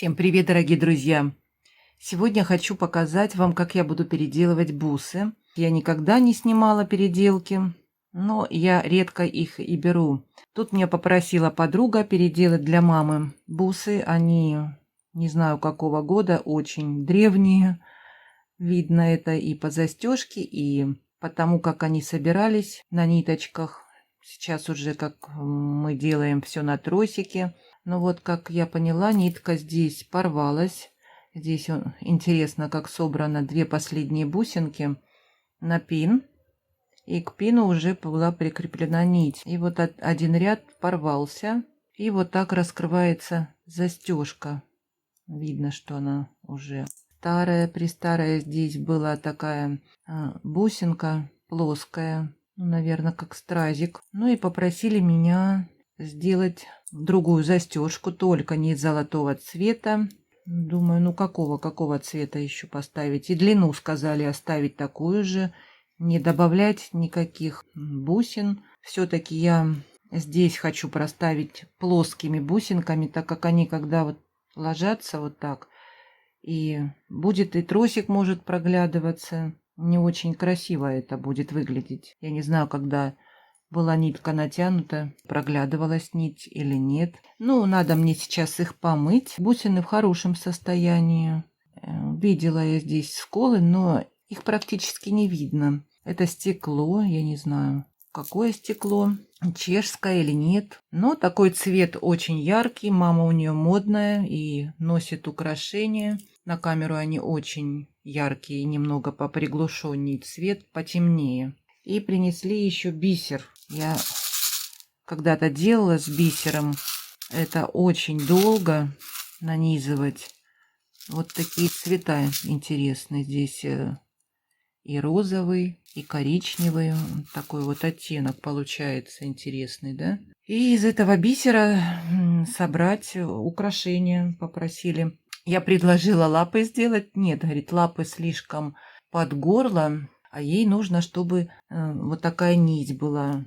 Всем привет, дорогие друзья! Сегодня хочу показать вам, как я буду переделывать бусы. Я никогда не снимала переделки, но я редко их и беру. Тут меня попросила подруга переделать для мамы бусы. Они, не знаю какого года, очень древние. Видно это и по застежке, и потому, как они собирались на ниточках. Сейчас уже как мы делаем все на тросике. Но вот, как я поняла, нитка здесь порвалась. Здесь интересно, как собрано две последние бусинки на пин. И к пину уже была прикреплена нить. И вот один ряд порвался. И вот так раскрывается застежка. Видно, что она уже старая. Здесь была такая бусинка плоская. Наверное, как стразик. Ну и попросили меня сделать другую застежку, только не золотого цвета. Думаю, ну какого цвета еще поставить? И длину сказали оставить такую же, не добавлять никаких бусин. Все-таки я здесь хочу проставить плоскими бусинками, так как они, когда вот ложатся вот так, и будет и тросик может проглядываться. Не очень красиво это будет выглядеть. Я не знаю, когда была нитка натянута, проглядывалась нить или нет. Ну, надо мне сейчас их помыть. Бусины в хорошем состоянии. Видела я здесь сколы, но их практически не видно. Это стекло, я не знаю, какое стекло, чешское или нет. Но такой цвет очень яркий. Мама у нее модная и носит украшения. На камеру они очень яркие, немного поприглушеннее цвет, потемнее. И принесли еще бисер. Я когда-то делала с бисером. Это очень долго нанизывать. Вот такие цвета интересные. Здесь и розовый, и коричневый. Такой вот оттенок получается интересный, да? И из этого бисера собрать украшения попросили. Я предложила лапы сделать. Нет, говорит, лапы слишком под горло, а ей нужно, чтобы вот такая нить была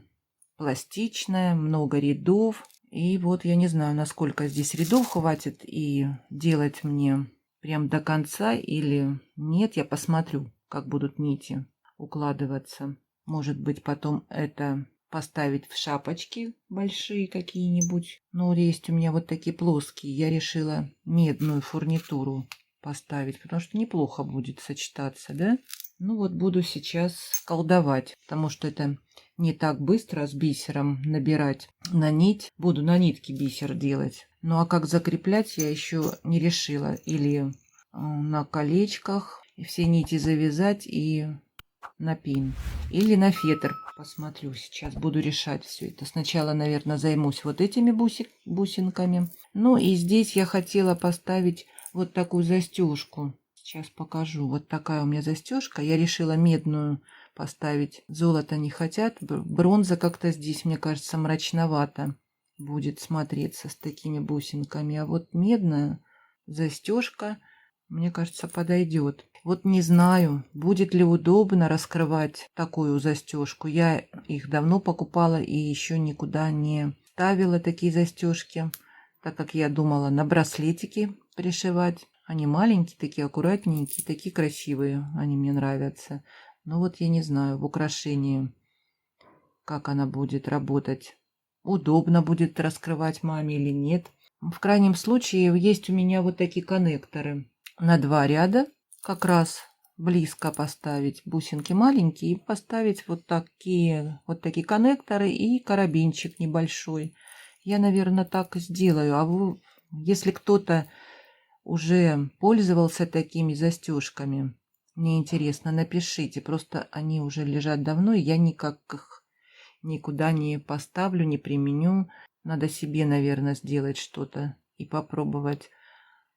пластичная, много рядов. И вот я не знаю, насколько здесь рядов хватит и делать мне прям до конца или нет. Я посмотрю, как будут нити укладываться. Может быть, потом это поставить в шапочки большие какие-нибудь. Но есть у меня вот такие плоские. Я решила медную фурнитуру поставить, потому что неплохо будет сочетаться, да? Ну вот буду сейчас колдовать, потому что это не так быстро с бисером набирать на нить. Буду на нитке бисер делать. Ну а как закреплять, я еще не решила. Или на колечках и все нити завязать и на пин. Или на фетр. Посмотрю сейчас. Буду решать все это. Сначала, наверное, займусь вот этими бусинками. Ну и здесь я хотела поставить вот такую застежку. Сейчас покажу. Вот такая у меня застежка. Я решила медную поставить. Золото не хотят. Бронза как-то здесь, мне кажется, мрачновато будет смотреться с такими бусинками. А вот медная застежка, мне кажется, подойдет. Вот не знаю, будет ли удобно раскрывать такую застежку. Я их давно покупала и еще никуда не ставила такие застежки, так как я думала на браслетики пришивать. Они маленькие, такие аккуратненькие, такие красивые. Они мне нравятся. Но вот я не знаю, в украшении, как она будет работать. Удобно будет раскрывать маме или нет. В крайнем случае есть у меня вот такие коннекторы на 2 ряда. Как раз близко поставить бусинки маленькие и поставить вот такие коннекторы и карабинчик небольшой. Я, наверное, так и сделаю. А вы, если кто-то уже пользовался такими застежками, мне интересно, напишите. Просто они уже лежат давно, и я никак их никуда не поставлю, не применю. Надо себе, наверное, сделать что-то и попробовать.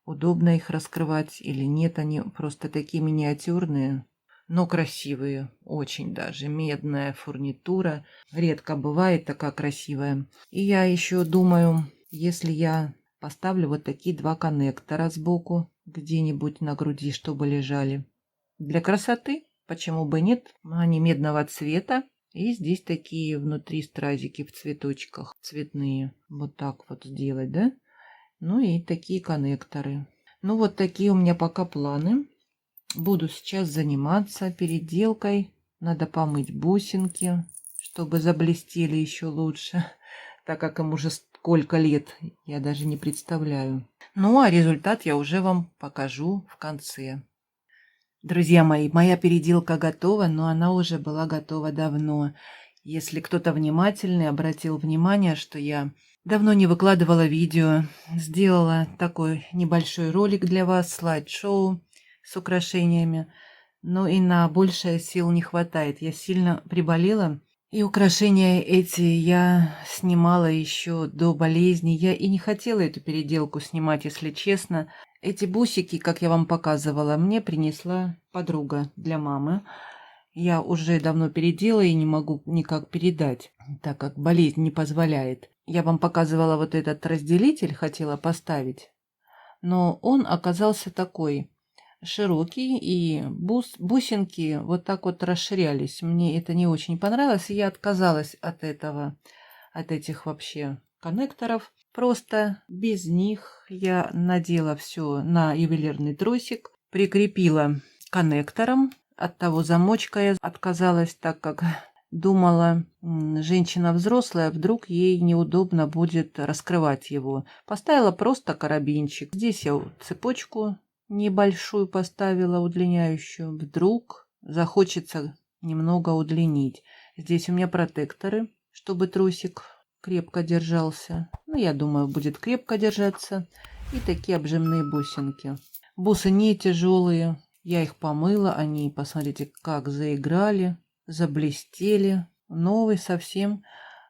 Удобно их раскрывать или нет. Они просто такие миниатюрные, но красивые. Очень даже. Медная фурнитура. Редко бывает такая красивая. И я еще думаю, если я поставлю вот такие 2 коннектора сбоку, где-нибудь на груди, чтобы лежали. Для красоты, почему бы нет? Они медного цвета. И здесь такие внутри стразики в цветочках цветные. Вот так вот сделать, да? Ну и такие коннекторы. Ну вот такие у меня пока планы. Буду сейчас заниматься переделкой. Надо помыть бусинки, чтобы заблестели еще лучше, так как им уже сколько лет, я даже не представляю. Ну а результат я уже вам покажу в конце. Друзья мои, моя переделка готова, но она уже была готова давно. Если кто-то внимательный обратил внимание, что я давно не выкладывала видео, сделала такой небольшой ролик для вас, слайд-шоу с украшениями, но и на большее сил не хватает. Я сильно приболела, и украшения эти я снимала еще до болезни. Я и не хотела эту переделку снимать, если честно. Эти бусики, как я вам показывала, мне принесла подруга для мамы. Я уже давно переделала и не могу никак передать, так как болезнь не позволяет. Я вам показывала вот этот разделитель, хотела поставить, но он оказался такой широкий, и бусинки вот так вот расширялись. Мне это не очень понравилось, и я отказалась от этого, от этих вообще коннекторов. Просто без них я надела все на ювелирный тросик, прикрепила коннектором. От того замочка я отказалась, так как думала, женщина взрослая, вдруг ей неудобно будет раскрывать его. Поставила просто карабинчик. Здесь я цепочку небольшую поставила, удлиняющую. Вдруг захочется немного удлинить. Здесь у меня протекторы, чтобы тросик крепко держался. Ну, я думаю, будет крепко держаться. И такие обжимные бусинки. Бусы не тяжелые. Я их помыла. Они, посмотрите, как заиграли, заблестели. Новый совсем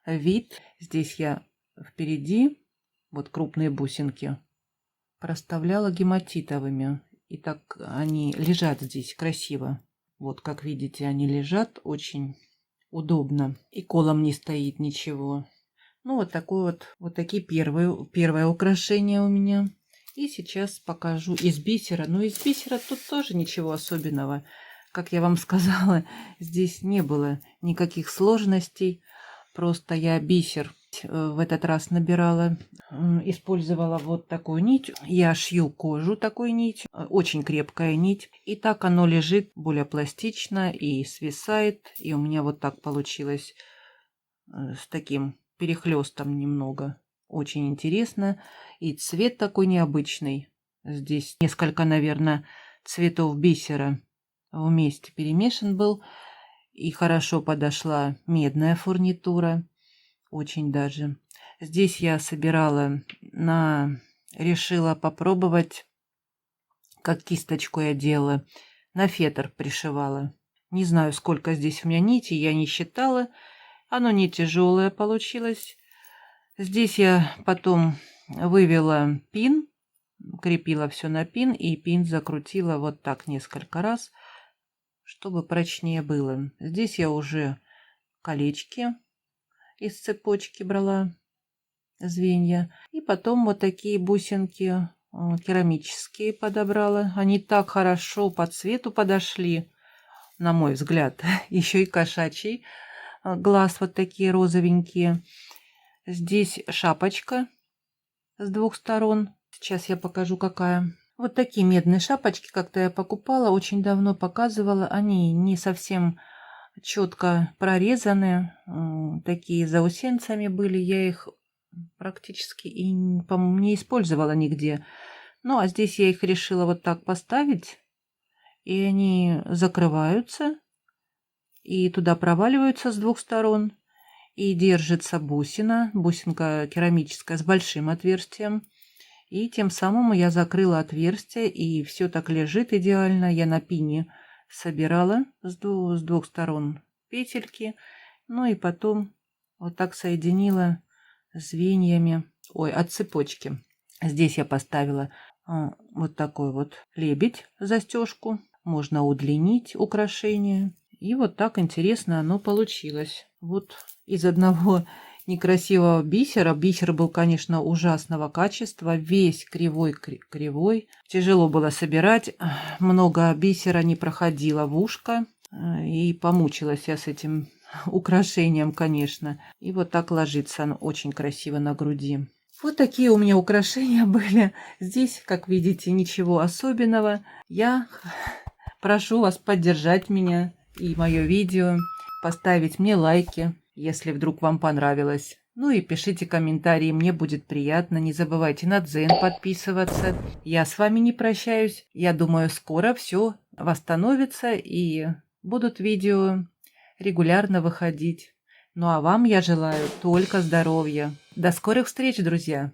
вид. Здесь я впереди, вот крупные бусинки, проставляла гематитовыми. И так они лежат здесь красиво. Вот, как видите, они лежат очень удобно. И колом не стоит ничего. Ну, вот такое вот такие первое украшение у меня. И сейчас покажу из бисера. Но из бисера тут тоже ничего особенного. Как я вам сказала, здесь не было никаких сложностей. Просто я бисер в этот раз набирала, использовала вот такую нить. Я шью кожу такой нить, очень крепкая нить. И так оно лежит более пластично и свисает. И у меня вот так получилось с таким перехлестом немного. Очень интересно. И цвет такой необычный. Здесь несколько, наверное, цветов бисера вместе перемешан был. И хорошо подошла медная фурнитура. Очень даже. Здесь я собирала решила попробовать, как кисточку я делала. На фетр пришивала. Не знаю, сколько здесь у меня нитей, я не считала. Оно не тяжелое получилось. Здесь я потом вывела пин, крепила все на пин, и пин закрутила вот так несколько раз, чтобы прочнее было. Здесь я уже колечки из цепочки брала, звенья. И потом вот такие бусинки керамические подобрала. Они так хорошо по цвету подошли, на мой взгляд. Еще и кошачий глаз вот такие розовенькие. Здесь шапочка с двух сторон. Сейчас я покажу, какая. Вот такие медные шапочки как-то я покупала, очень давно показывала. Они не совсем четко прорезаны, такие заусенцами были. Я их практически и, по-моему, не использовала нигде. Ну, а здесь я их решила вот так поставить, и они закрываются, и туда проваливаются с двух сторон. И держится бусинка керамическая с большим отверстием. И тем самым я закрыла отверстие, и все так лежит идеально. Я на пине собирала с двух сторон петельки. Ну и потом вот так соединила звеньями, от цепочки. Здесь я поставила вот такой вот лебедь, застежку. Можно удлинить украшение. И вот так интересно оно получилось. Вот из одного некрасивого бисера. Бисер был, конечно, ужасного качества. Весь кривой. Тяжело было собирать. Много бисера не проходило в ушко. И помучилась я с этим украшением, конечно. И вот так ложится оно очень красиво на груди. Вот такие у меня украшения были. Здесь, как видите, ничего особенного. Я прошу вас поддержать меня и мое видео, поставить мне лайки, если вдруг вам понравилось. Ну и пишите комментарии, мне будет приятно. Не забывайте на Дзен подписываться. Я с вами не прощаюсь. Я думаю, скоро все восстановится и будут видео регулярно выходить. Ну а вам я желаю только здоровья. До скорых встреч, друзья!